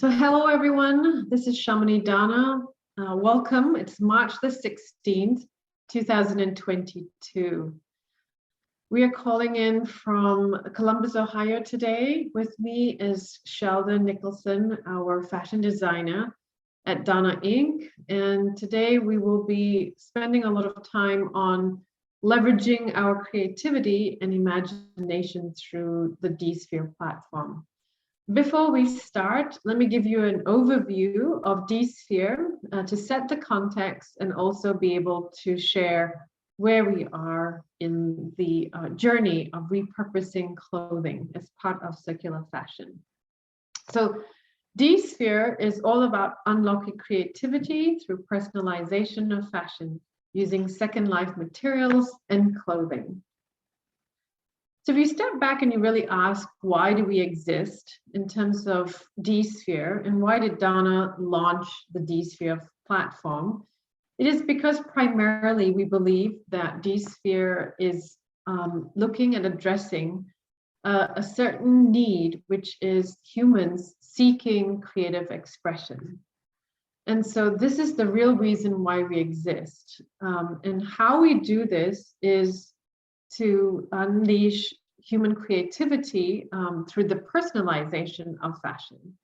So hello everyone, this is Shamini Dana. Welcome, it's March the 16th, 2022. We are calling in from Columbus, Ohio today. With me is Sheldon Nicholson, our fashion designer at Dana Inc. And today we will be spending a lot of time on leveraging our creativity and imagination through the D-Sphere platform. Before we start, let me give you an overview of D-Sphere to set the context and also be able to share where we are in the journey of repurposing clothing as part of circular fashion. So D-Sphere is all about unlocking creativity through personalization of fashion using second life materials and clothing. So if you step back and you really ask, why do we exist in terms of D-Sphere and why did Dana launch the D-Sphere platform? It is because primarily we believe that D-Sphere is looking at addressing a certain need, which is humans seeking creative expression. And so this is the real reason why we exist. And how we do this is to unleash human creativity through the personalization of fashion,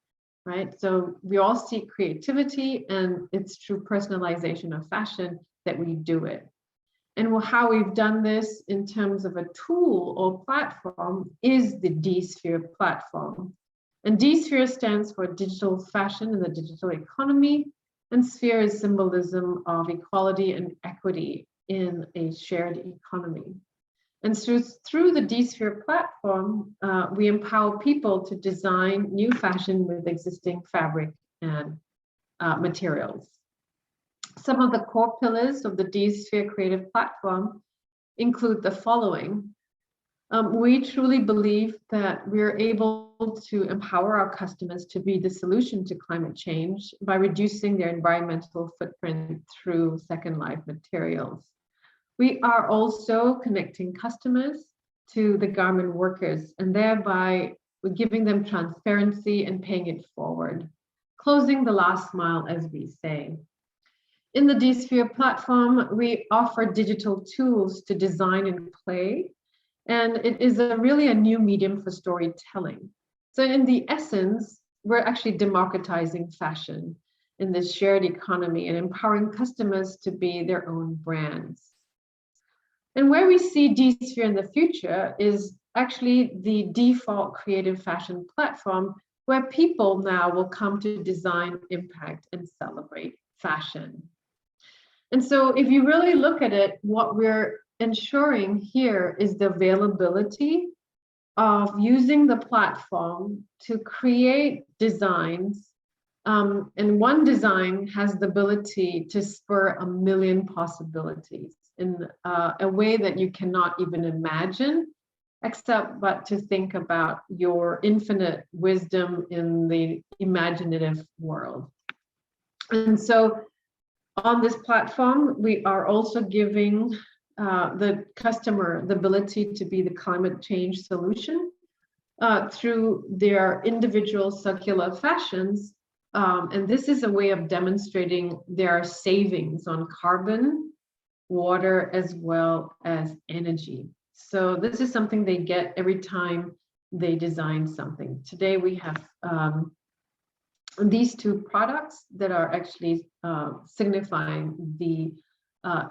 right? So we all seek creativity, and it's through personalization of fashion that we do it. And how we've done this in terms of a tool or platform is the D-Sphere platform. And D-Sphere stands for digital fashion in the digital economy, and sphere is symbolism of equality and equity in a shared economy. And through the D-Sphere platform, we empower people to design new fashion with existing fabric and materials. Some of the core pillars of the D-Sphere creative platform include the following. We truly believe that we're able to empower our customers to be the solution to climate change by reducing their environmental footprint through second life materials. We are also connecting customers to the garment workers, and thereby we're giving them transparency and paying it forward, closing the last mile, as we say. In the D-Sphere platform, we offer digital tools to design and play, and it is really a new medium for storytelling. So in the essence, we're actually democratizing fashion in this shared economy and empowering customers to be their own brands. And where we see D-Sphere in the future is actually the default creative fashion platform where people now will come to design, impact, and celebrate fashion. And so if you really look at it, what we're ensuring here is the availability of using the platform to create designs. And one design has the ability to spur a million possibilities in a way that you cannot even imagine, except but to think about your infinite wisdom in the imaginative world. And so on this platform, we are also giving the customer the ability to be the climate change solution through their individual circular fashions. And this is a way of demonstrating their savings on carbon, water, as well as energy. So this is something they get every time they design something. Today we have these two products that are actually signifying the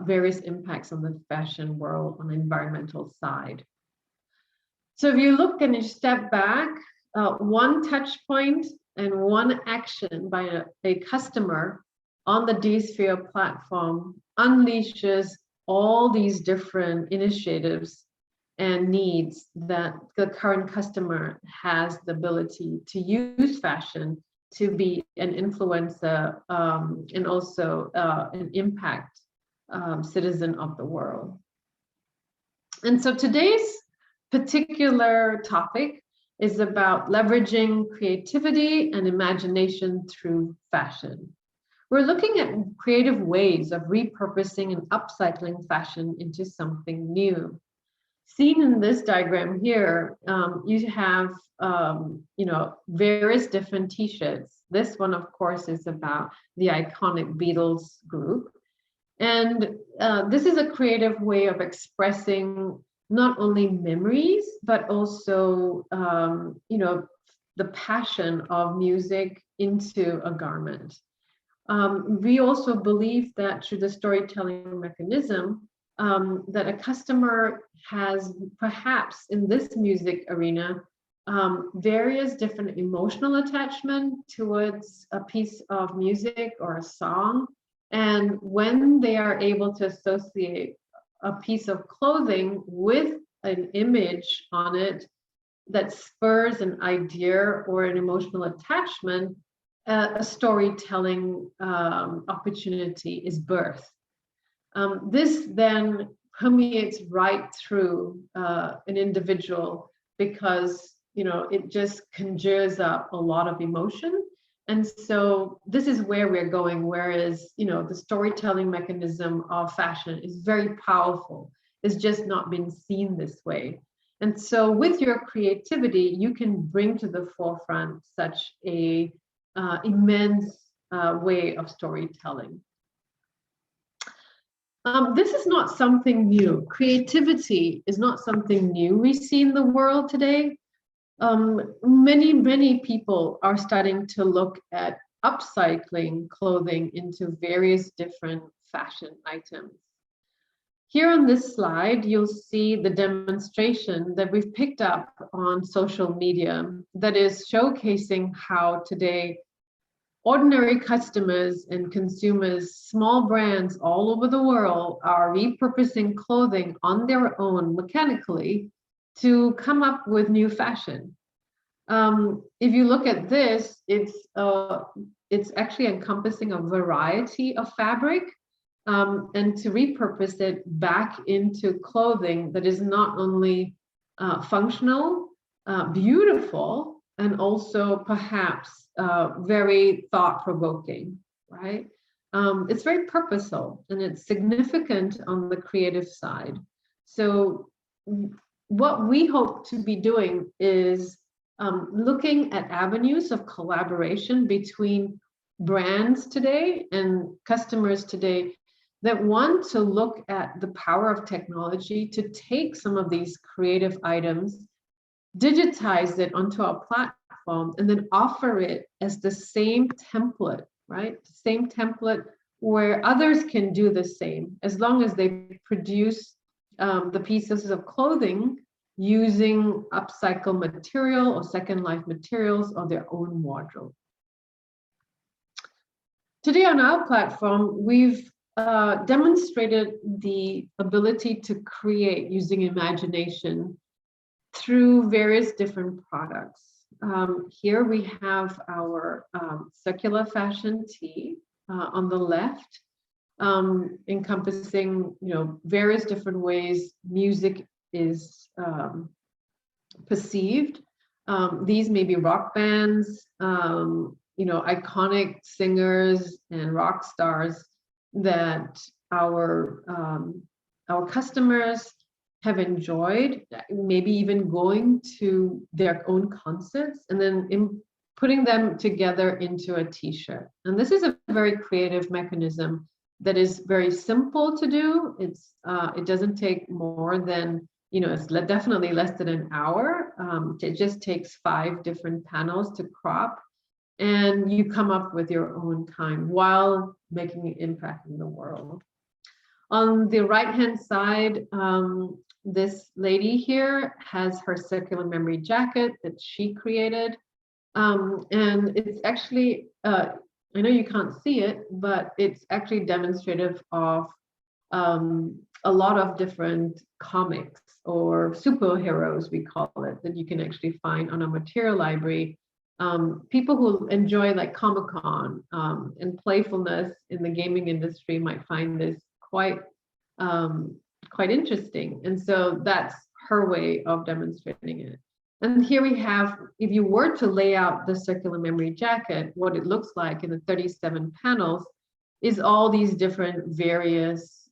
various impacts on the fashion world on the environmental side. So if you look and you step back, one touch point and one action by a customer on the D-Sphere platform unleashes all these different initiatives and needs that the current customer has the ability to use fashion to be an influencer and also an impact citizen of the world. And so today's particular topic is about leveraging creativity and imagination through fashion. We're looking at creative ways of repurposing and upcycling fashion into something new. Seen in this diagram here, you have, various different t-shirts. This one, of course, is about the iconic Beatles group. And this is a creative way of expressing not only memories, but also, the passion of music into a garment. We also believe that through the storytelling mechanism, that a customer has perhaps in this music arena various different emotional attachment towards a piece of music or a song. And when they are able to associate a piece of clothing with an image on it that spurs an idea or an emotional attachment, a storytelling opportunity is birthed. This then permeates right through an individual because it just conjures up a lot of emotion. And so this is where we're going, whereas the storytelling mechanism of fashion is very powerful. It's just not been seen this way. And so with your creativity, you can bring to the forefront such a immense way of storytelling. This is not something new. Creativity is not something new we see in the world today. Many people are starting to look at upcycling clothing into various different fashion items. Here on this slide, you'll see the demonstration that we've picked up on social media that is showcasing how today ordinary customers and consumers, small brands all over the world are repurposing clothing on their own mechanically to come up with new fashion. If you look at this, it's actually encompassing a variety of fabric, and to repurpose it back into clothing that is not only functional, beautiful, and also perhaps very thought-provoking, right? It's very purposeful and it's significant on the creative side. So what we hope to be doing is looking at avenues of collaboration between brands today and customers today that want to look at the power of technology to take some of these creative items, digitize it onto our platform, and then offer it as the same template, right? The same template where others can do the same, as long as they produce the pieces of clothing using upcycled material or second life materials or their own wardrobe. Today on our platform, we've demonstrated the ability to create using imagination through various different products. Here we have our circular fashion tee on the left, encompassing various different ways music is perceived. These may be rock bands, iconic singers and rock stars that our customers have enjoyed, maybe even going to their own concerts and then putting them together into a t-shirt. And this is a very creative mechanism that is very simple to do. It doesn't take more than, it's definitely less than an hour. It just takes 5 different panels to crop, and you come up with your own kind while making an impact in the world. On the right-hand side, this lady here has her circular memory jacket that she created. And it's actually, I know you can't see it, but it's actually demonstrative of a lot of different comics or superheroes, we call it, that you can actually find on a material library. People who enjoy like Comic-Con and playfulness in the gaming industry might find this quite interesting. And so that's her way of demonstrating it. And here we have, if you were to lay out the circular memory jacket, what it looks like in the 37 panels is all these different various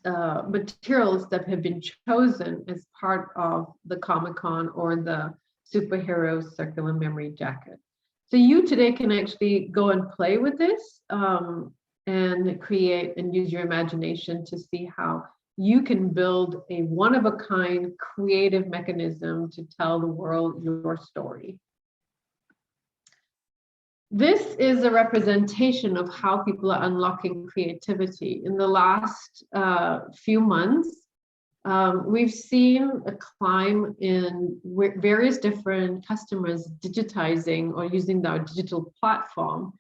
materials that have been chosen as part of the Comic-Con or the superhero circular memory jacket. So you today can actually go and play with this and create and use your imagination to see how you can build a one-of-a-kind creative mechanism to tell the world your story. This is a representation of how people are unlocking creativity. In the last few months, we've seen a climb in various different customers digitizing or using our digital platform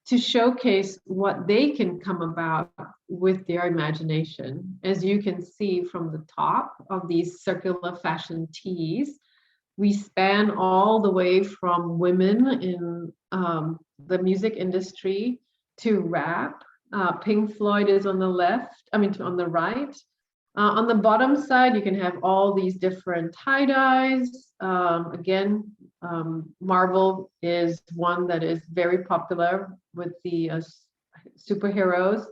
to showcase what they can come about with their imagination. As you can see from the top of these circular fashion tees, we span all the way from women in the music industry to rap. Pink Floyd is on the left, on the right. On the bottom side, you can have all these different tie-dyes. Again, Marvel is one that is very popular with the superheroes.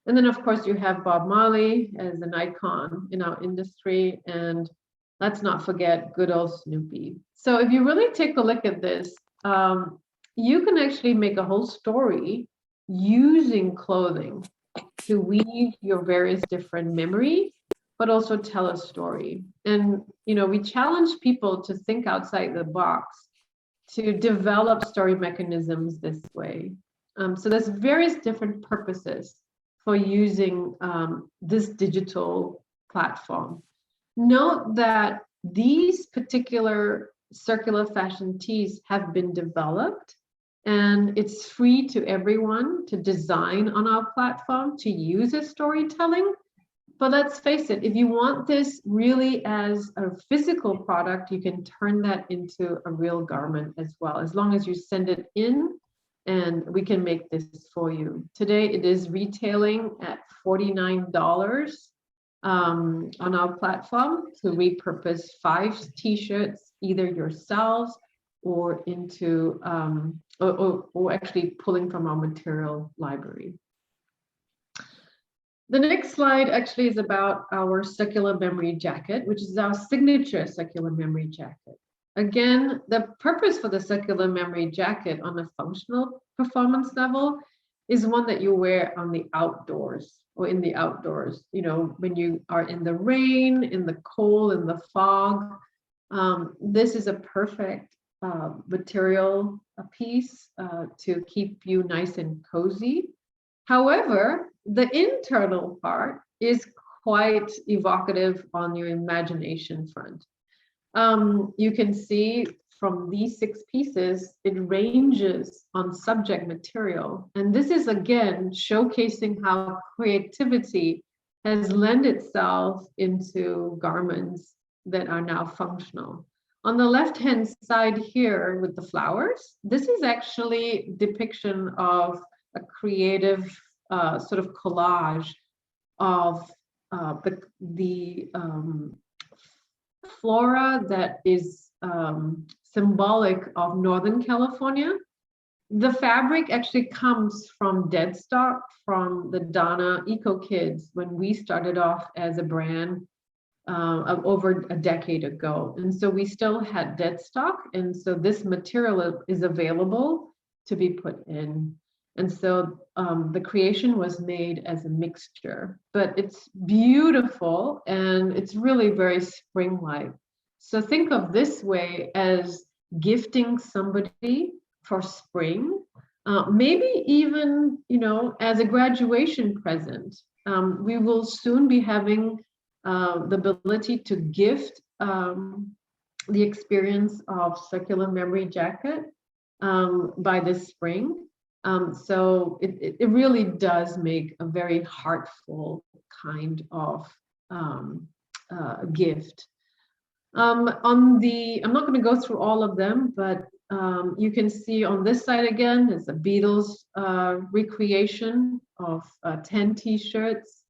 And then, of course, you have Bob Marley as an icon in our industry. And let's not forget good old Snoopy. So if you really take a look at this, you can actually make a whole story using clothing to weave your various different memories, but also tell a story. And, we challenge people to think outside the box, to develop story mechanisms this way. So there's various different purposes for using this digital platform. Note that these particular circular fashion tees have been developed, and it's free to everyone to design on our platform to use as storytelling. But let's face it, if you want this really as a physical product, you can turn that into a real garment as well, as long as you send it in and we can make this for you. Today it is retailing at $49 on our platform to repurpose 5 t-shirts, either yourselves or into or actually pulling from our material library. The next slide actually is about our circular memory jacket, which is our signature circular memory jacket. Again, the purpose for the circular memory jacket on a functional performance level is one that you wear on the outdoors or in the outdoors, when you are in the rain, in the cold, in the fog. This is a perfect material piece to keep you nice and cozy. However, the internal part is quite evocative on your imagination front. You can see from these 6 pieces, it ranges on subject material. And this is, again, showcasing how creativity has lent itself into garments that are now functional. On the left-hand side here with the flowers, this is actually depiction of a creative sort of collage of the flora that is symbolic of Northern California. The fabric actually comes from dead stock from the Donna Eco Kids when we started off as a brand over a decade ago. And so we still had dead stock. And so this material is available to be put in. And so the creation was made as a mixture, but it's beautiful and it's really very spring-like. So think of this way as gifting somebody for spring, maybe even, as a graduation present. We will soon be having the ability to gift the experience of circular memory jacket by this spring. So it really does make a very heartful kind of gift. I'm not going to go through all of them, but you can see on this side again is a Beatles recreation of 10 t-shirts.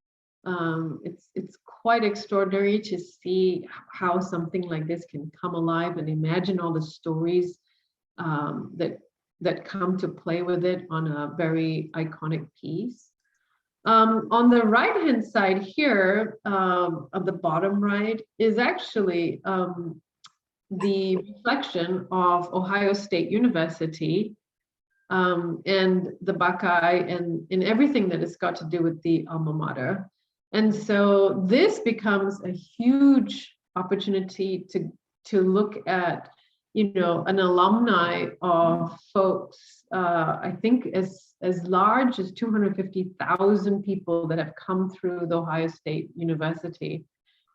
It's quite extraordinary to see how something like this can come alive and imagine all the stories that come to play with it on a very iconic piece. On the right-hand side here, of the bottom right, is actually the reflection of Ohio State University, and the Buckeye and everything that has got to do with the alma mater. And so this becomes a huge opportunity to look at, you know, an alumni of folks, I think as large as 250,000 people that have come through the Ohio State University,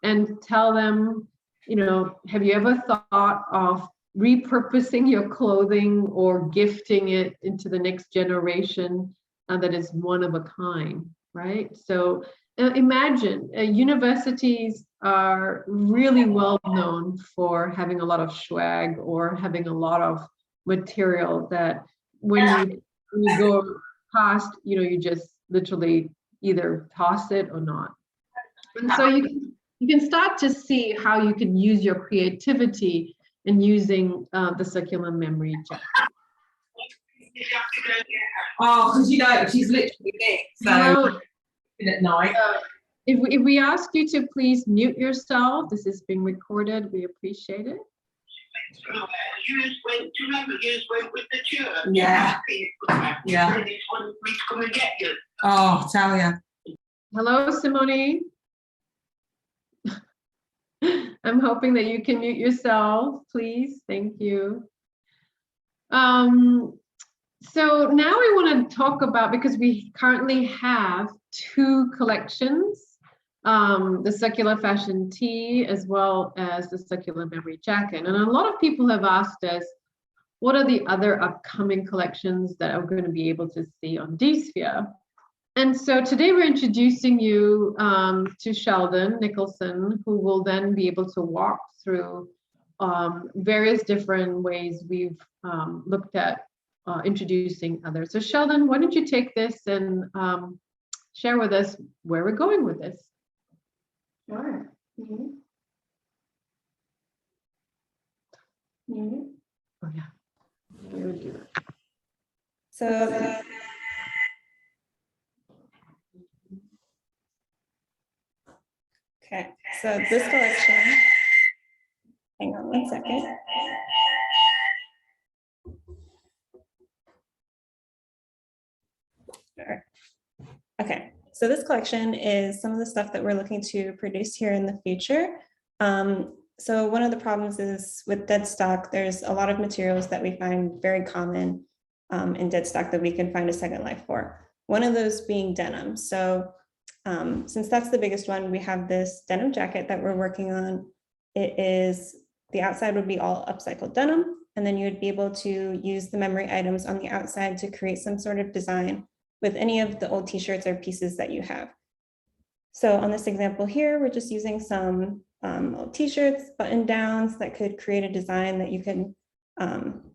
and tell them, you know, have you ever thought of repurposing your clothing or gifting it into the next generation that is one of a kind, right? So imagine universities are really well known for having a lot of swag or having a lot of material that when you go past, you know, you just literally either toss it or not. And so you can start to see how you can use your creativity in using the circular memory jacket. Oh, because you know she's literally there. So at night. If we ask you to please mute yourself, this is being recorded. We appreciate it. Yeah. Yeah. Oh, tell you. Hello, Simone. I'm hoping that you can mute yourself, please. Thank you. So now we want to talk about, because we currently have two collections, the circular fashion tee as well as the circular memory jacket. And a lot of people have asked us, what are the other upcoming collections that are going to be able to see on DSphere? And so today we're introducing you to Sheldon Nicholson, who will then be able to walk through various different ways we've looked at introducing others. So Sheldon, why don't you take this and share with us where we're going with this? Sure. Mm-hmm. Mm-hmm. Oh yeah. So okay, so this collection, hang on one second. All right. Okay, so this collection is some of the stuff that we're looking to produce here in the future. So one of the problems is with dead stock, there's a lot of materials that we find very common in dead stock that we can find a second life for. One of those being denim. So since that's the biggest one, we have this denim jacket that we're working on. It is, the outside would be all upcycled denim, and then you would be able to use the memory items on the outside to create some sort of design with any of the old t-shirts or pieces that you have. So on this example here, we're just using some old t-shirts, button downs that could create a design that you can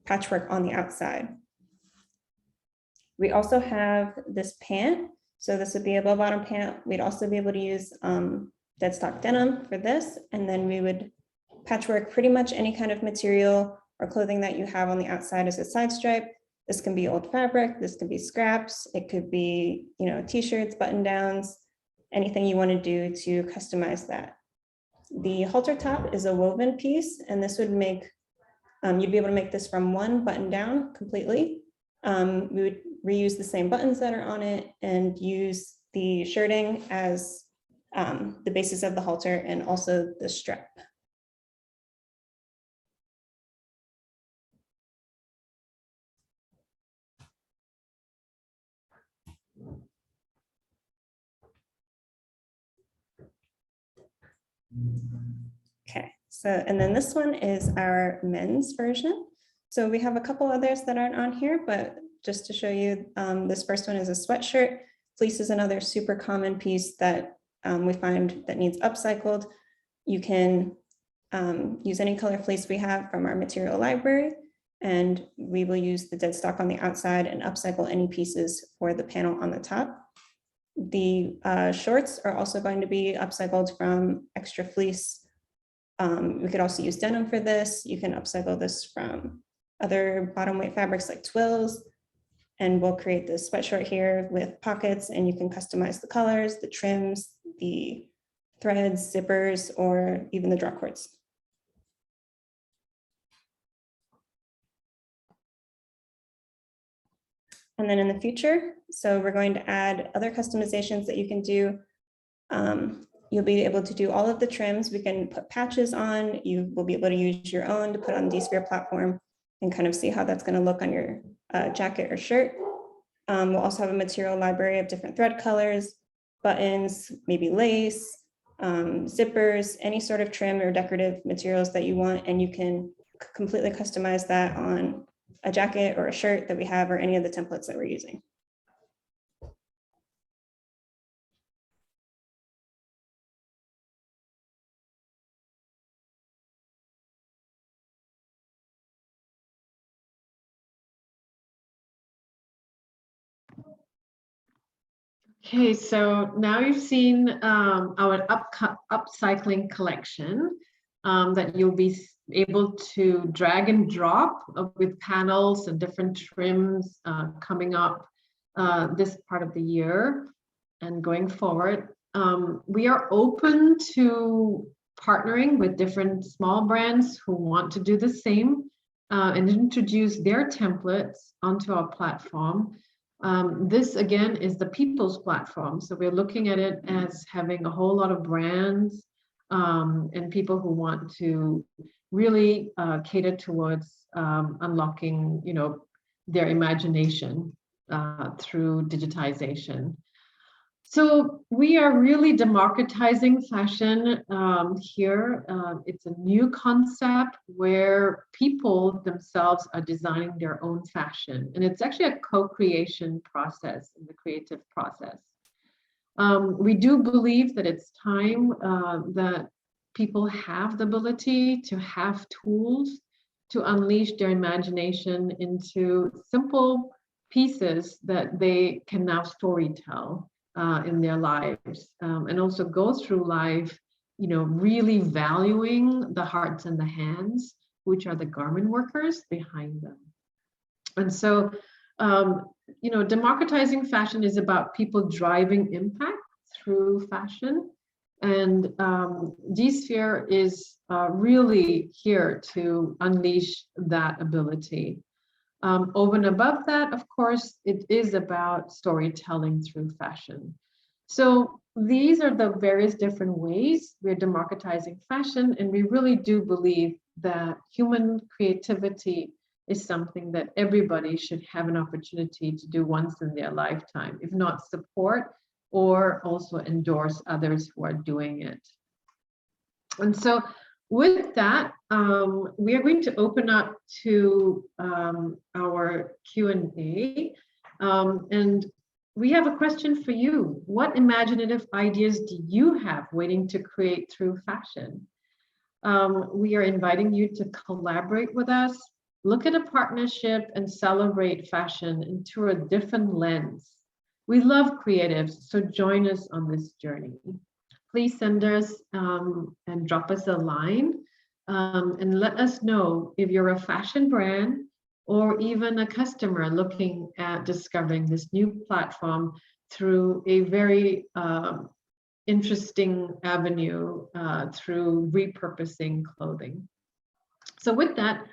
patchwork on the outside. We also have this pant. So this would be a bell-bottom pant. We'd also be able to use dead stock denim for this. And then we would patchwork pretty much any kind of material or clothing that you have on the outside as a side stripe. This can be old fabric, this can be scraps, it could be, you know, t-shirts, button downs, anything you want to do to customize that. The halter top is a woven piece, and this would make, you'd be able to make this from one button down completely. We would reuse the same buttons that are on it and use the shirting as the basis of the halter and also the strap. Okay, so, and then this one is our men's version. So we have a couple others that aren't on here, but just to show you, this first one is a sweatshirt. Fleece is another super common piece that we find that needs upcycled. You can use any color fleece we have from our material library, and we will use the dead stock on the outside and upcycle any pieces for the panel on the top. The shorts are also going to be upcycled from extra fleece. We could also use denim for this. You can upcycle this from other bottom weight fabrics like twills. And we'll create this sweatshirt here with pockets, and you can customize the colors, the trims, the threads, zippers, or even the draw cords. And then in the future, so we're going to add other customizations that you can do. You'll be able to do all of the trims. We can put patches on. You will be able to use your own to put on the Sphere platform and kind of see how that's going to look on your jacket or shirt. We'll also have a material library of different thread colors, buttons, maybe lace, zippers, any sort of trim or decorative materials that you want, and you can completely customize that on a jacket or a shirt that we have or any of the templates that we're using. Okay, so now you've seen our upcycling collection that you'll be able to drag and drop with panels and different trims coming up this part of the year and going forward. We are open to partnering with different small brands who want to do the same and introduce their templates onto our platform. This again is the people's platform. So we're looking at it as having a whole lot of brands and people who want to really cater towards unlocking, their imagination through digitization. So we are really democratizing fashion here. It's a new concept where people themselves are designing their own fashion. And it's actually a co-creation process in the creative process. We do believe that it's time that people have the ability to have tools to unleash their imagination into simple pieces that they can now storytell in their lives, and also go through life, really valuing the hearts and the hands, which are the garment workers behind them. And so, democratizing fashion is about people driving impact through fashion. And Sphere is really here to unleash that ability. Over and above that, of course, it is about storytelling through fashion. So these are the various different ways we're democratizing fashion, and we really do believe that human creativity is something that everybody should have an opportunity to do once in their lifetime, if not support or also endorse others who are doing it. And so with that, we are going to open up to our Q&A. And we have a question for you. What imaginative ideas do you have waiting to create through fashion? We are inviting you to collaborate with us, look at a partnership, and celebrate fashion and through a different lens. We love creatives, so join us on this journey. Please send us and drop us a line and let us know if you're a fashion brand or even a customer looking at discovering this new platform through a very interesting avenue through repurposing clothing. So with that,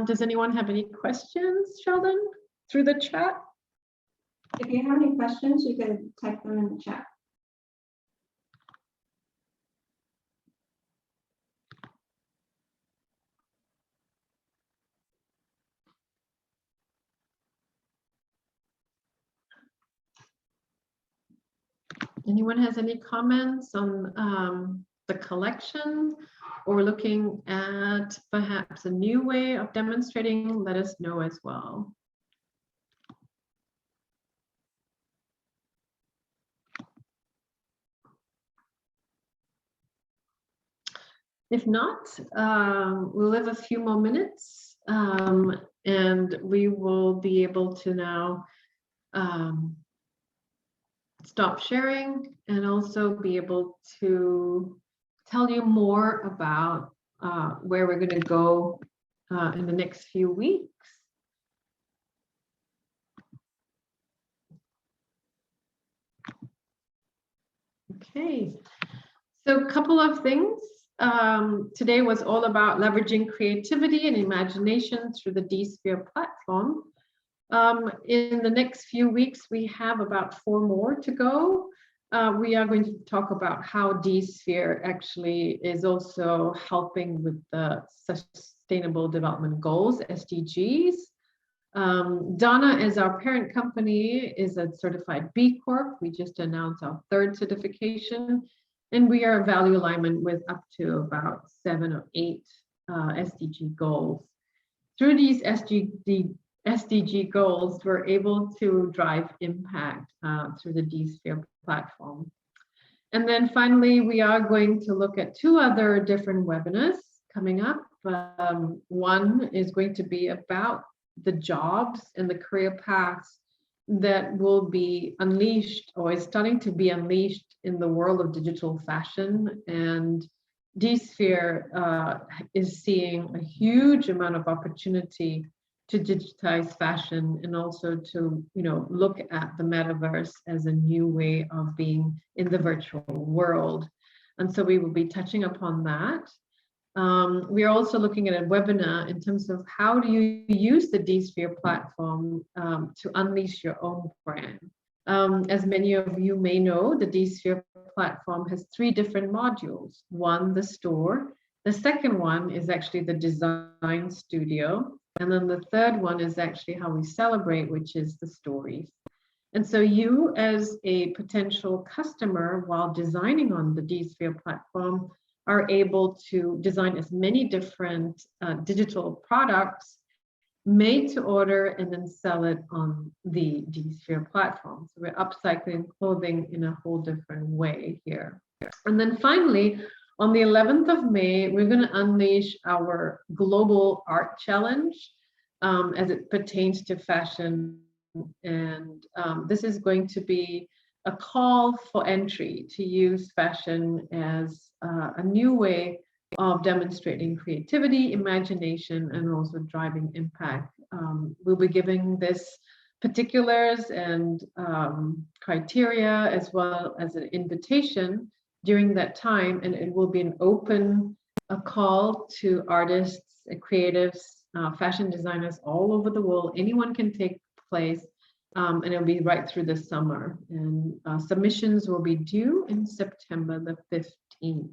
does anyone have any questions, Sheldon, through the chat? If you have any questions, you can type them in the chat. Anyone has any comments on the collection or looking at perhaps a new way of demonstrating? Let us know as well. If not, we'll have a few more minutes and we will be able to now stop sharing and also be able to tell you more about where we're going to go in the next few weeks. Okay, so a couple of things. Today was all about leveraging creativity and imagination through the D-Sphere platform. In the next few weeks, we have about 4 more to go. We are going to talk about how D-Sphere actually is also helping with the Sustainable Development Goals, SDGs. Donna, as our parent company, is a certified B Corp. We just announced our 3rd certification, and we are value alignment with up to about 7 or 8 SDG goals. Through these SDG goals, we're able to drive impact through the D-Sphere platform. And then finally, we are going to look at 2 other different webinars coming up. One is going to be about the jobs and the career paths that will be unleashed or is starting to be unleashed in the world of digital fashion. And D-Sphere is seeing a huge amount of opportunity to digitize fashion and also to, look at the metaverse as a new way of being in the virtual world. And so we will be touching upon that. We are also looking at a webinar in terms of how do you use the D-Sphere platform to unleash your own brand. As many of you may know, the D-Sphere platform has 3 different modules. One, the store. The second one is actually the design studio. And then the third one is actually how we celebrate, which is the stories. And so you, as a potential customer, while designing on the D-Sphere platform, are able to design as many different digital products made to order and then sell it on the D-Sphere platform. So we're upcycling clothing in a whole different way here. And then finally, on the 11th of May, we're going to unleash our global art challenge as it pertains to fashion. And this is going to be a call for entry to use fashion as a new way of demonstrating creativity, imagination, and also driving impact. We'll be giving this particulars and criteria as well as an invitation during that time, and it will be an open call to artists, creatives, fashion designers all over the world. Anyone can take place. And it'll be right through the summer. And submissions will be due in September the 15th.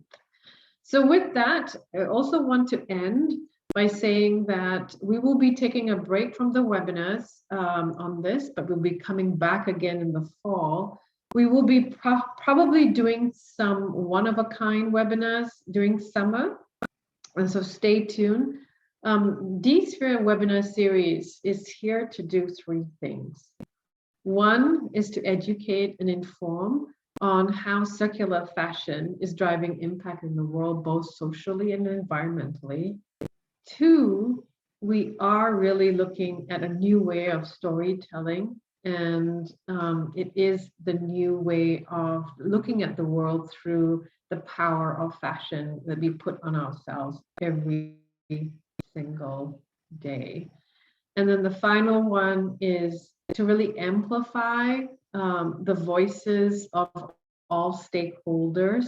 So with that, I also want to end by saying that we will be taking a break from the webinars on this, but we'll be coming back again in the fall. We will be probably doing some one-of-a-kind webinars during summer. And so stay tuned. D-Sphere webinar series is here to do 3 things. One is to educate and inform on how circular fashion is driving impact in the world, both socially and environmentally. 2, we are really looking at a new way of storytelling, and it is the new way of looking at the world through the power of fashion that we put on ourselves every single day. And then the final one is to really amplify the voices of all stakeholders.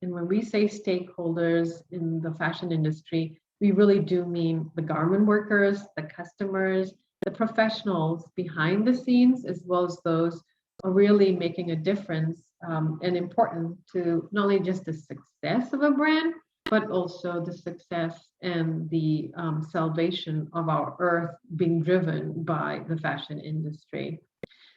And when we say stakeholders in the fashion industry, we really do mean the garment workers, the customers, the professionals behind the scenes, as well as those who are really making a difference and important to not only just the success of a brand, but also the success and the salvation of our earth being driven by the fashion industry.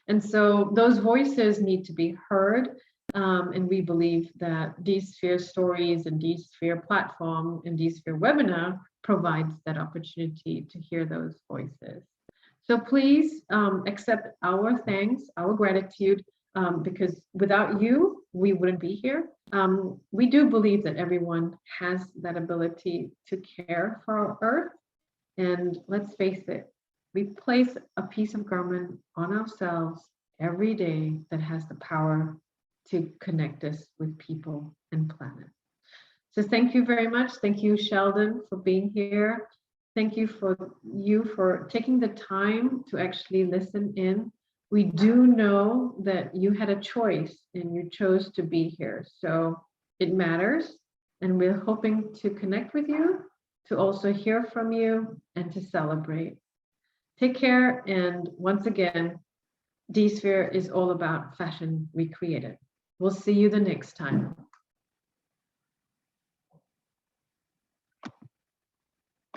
And so those voices need to be heard. And we believe that D-Sphere stories and D-Sphere platform and D-Sphere webinar provides that opportunity to hear those voices. So please accept our thanks, our gratitude, because without you, we wouldn't be here. We do believe that everyone has that ability to care for our earth. And let's face it, we place a piece of garment on ourselves every day that has the power to connect us with people and planet. So thank you very much. Thank you, Sheldon, for being here. Thank you for taking the time to actually listen in. We do know that you had a choice and you chose to be here. So it matters. And we're hoping to connect with you, to also hear from you, and to celebrate. Take care. And once again, D-Sphere is all about fashion recreated. We'll see you the next time.